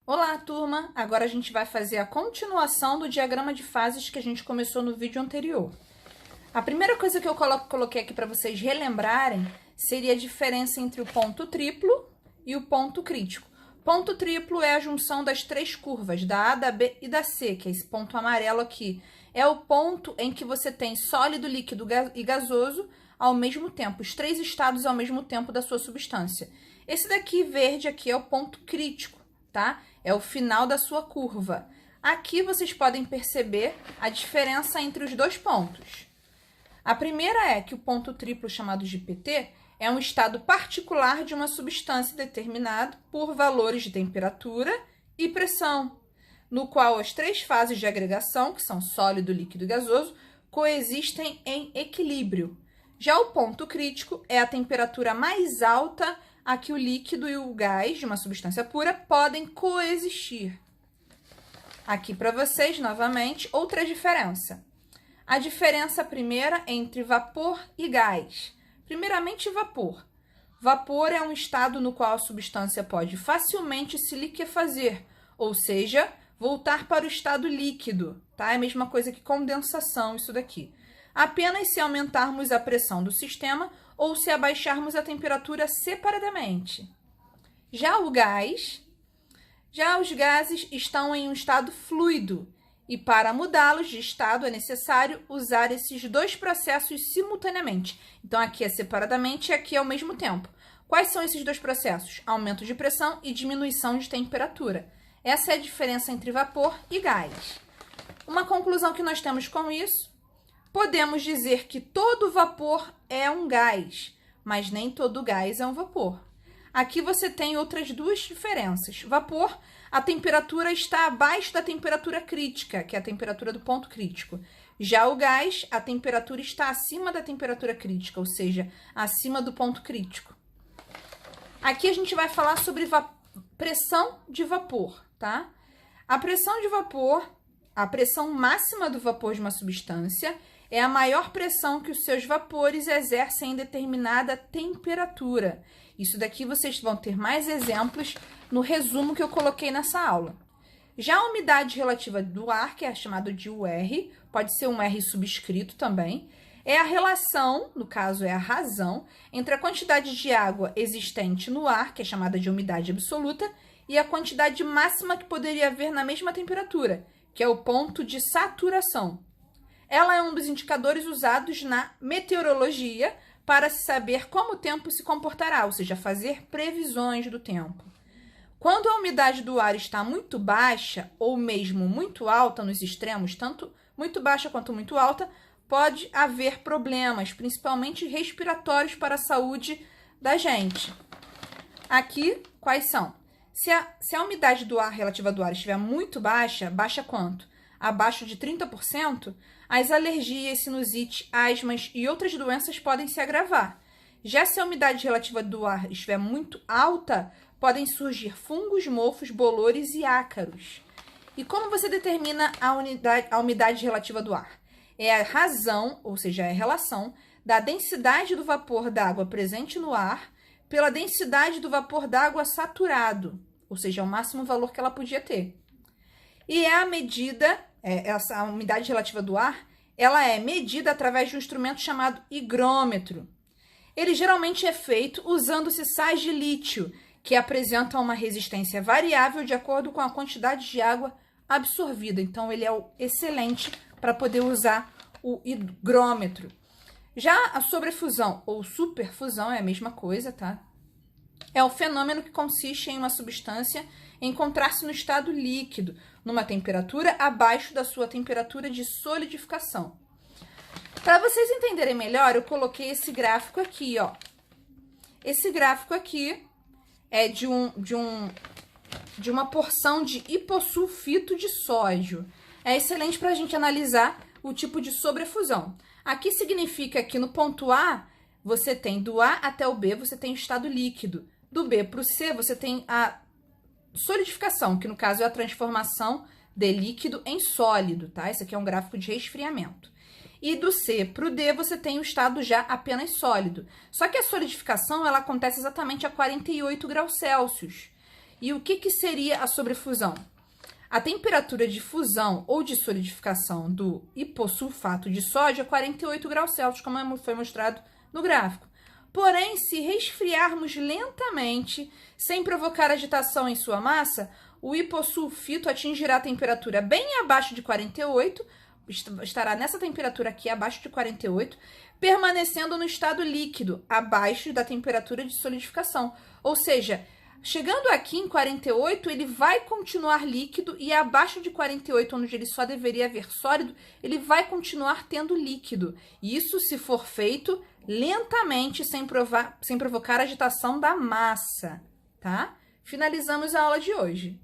Olá, turma! Agora a gente vai fazer a continuação do diagrama de fases que a gente começou no vídeo anterior. A primeira coisa que eu coloquei aqui para vocês relembrarem seria a diferença entre o ponto triplo e o ponto crítico. Ponto triplo é a junção das três curvas, da A, da B e da C, que é esse ponto amarelo aqui. É o ponto em que você tem sólido, líquido e gasoso ao mesmo tempo, os três estados ao mesmo tempo da sua substância. Esse daqui, verde, aqui é o ponto crítico, tá? É o final da sua curva. Aqui vocês podem perceber a diferença entre os dois pontos. A primeira é que o ponto triplo, chamado de PT, é um estado particular de uma substância determinado por valores de temperatura e pressão, no qual as três fases de agregação, que são sólido, líquido e gasoso, coexistem em equilíbrio. Já o ponto crítico é a temperatura mais alta a que o líquido e o gás de uma substância pura podem coexistir. Aqui para vocês, novamente, outra diferença. A diferença primeira entre vapor e gás. Primeiramente, vapor. Vapor é um estado no qual a substância pode facilmente se liquefazer, ou seja, voltar para o estado líquido, tá? É a mesma coisa que condensação, isso daqui. Apenas se aumentarmos a pressão do sistema ou se abaixarmos a temperatura separadamente. Já os gases estão em um estado fluido e para mudá-los de estado é necessário usar esses dois processos simultaneamente. Então, aqui é separadamente e aqui é ao mesmo tempo. Quais são esses dois processos? Aumento de pressão e diminuição de temperatura. Essa é a diferença entre vapor e gás. Uma conclusão que nós temos com isso: podemos dizer que todo vapor é um gás, mas nem todo gás é um vapor. Aqui você tem outras duas diferenças. Vapor, a temperatura está abaixo da temperatura crítica, que é a temperatura do ponto crítico. Já o gás, a temperatura está acima da temperatura crítica, ou seja, acima do ponto crítico. Aqui a gente vai falar sobre pressão de vapor, tá? A pressão de vapor, a pressão máxima do vapor de uma substância, é a maior pressão que os seus vapores exercem em determinada temperatura. Isso daqui vocês vão ter mais exemplos no resumo que eu coloquei nessa aula. Já a umidade relativa do ar, que é chamado de UR, pode ser um R subscrito também, é a relação, no caso é a razão, entre a quantidade de água existente no ar, que é chamada de umidade absoluta, e a quantidade máxima que poderia haver na mesma temperatura, que é o ponto de saturação. Ela é um dos indicadores usados na meteorologia para se saber como o tempo se comportará, ou seja, fazer previsões do tempo. Quando a umidade do ar está muito baixa ou mesmo muito alta nos extremos, tanto muito baixa quanto muito alta, pode haver problemas, principalmente respiratórios para a saúde da gente. Aqui, quais são? Se a umidade do ar relativa do ar estiver muito baixa, baixa quanto? Abaixo de 30%, as alergias, sinusite, asmas e outras doenças podem se agravar. Já se a umidade relativa do ar estiver muito alta, podem surgir fungos, mofos, bolores e ácaros. E como você determina a umidade relativa do ar? É a razão, ou seja, é a relação da densidade do vapor d'água presente no ar pela densidade do vapor d'água saturado, ou seja, o máximo valor que ela podia ter. E é a medida, essa umidade relativa do ar, ela é medida através de um instrumento chamado higrômetro. Ele geralmente é feito usando-se sais de lítio, que apresentam uma resistência variável de acordo com a quantidade de água absorvida. Então, ele é excelente para poder usar o higrômetro. Já a sobrefusão ou superfusão é a mesma coisa, tá? É o fenômeno que consiste em uma substância encontrar-se no estado líquido, numa temperatura abaixo da sua temperatura de solidificação. Para vocês entenderem melhor, eu coloquei esse gráfico aqui, ó. Esse gráfico aqui é de uma porção de hipossulfito de sódio. É excelente para a gente analisar o tipo de sobrefusão. Aqui significa que no ponto A, você tem do A até o B, você tem o estado líquido. Do B para o C, você tem a solidificação, que no caso é a transformação de líquido em sólido, tá? Esse aqui é um gráfico de resfriamento. E do C para o D, você tem o estado já apenas sólido. Só que a solidificação, ela acontece exatamente a 48 graus Celsius. E o que seria a sobrefusão? A temperatura de fusão ou de solidificação do hipossulfato de sódio é 48 graus Celsius, como foi mostrado no gráfico. Porém, se resfriarmos lentamente, sem provocar agitação em sua massa, o hipossulfito atingirá a temperatura bem abaixo de 48, estará nessa temperatura aqui, abaixo de 48, permanecendo no estado líquido, abaixo da temperatura de solidificação. Ou seja, chegando aqui em 48, ele vai continuar líquido e abaixo de 48, onde ele só deveria haver sólido, ele vai continuar tendo líquido. Isso se for feito lentamente, sem provocar agitação da massa, tá? Finalizamos a aula de hoje.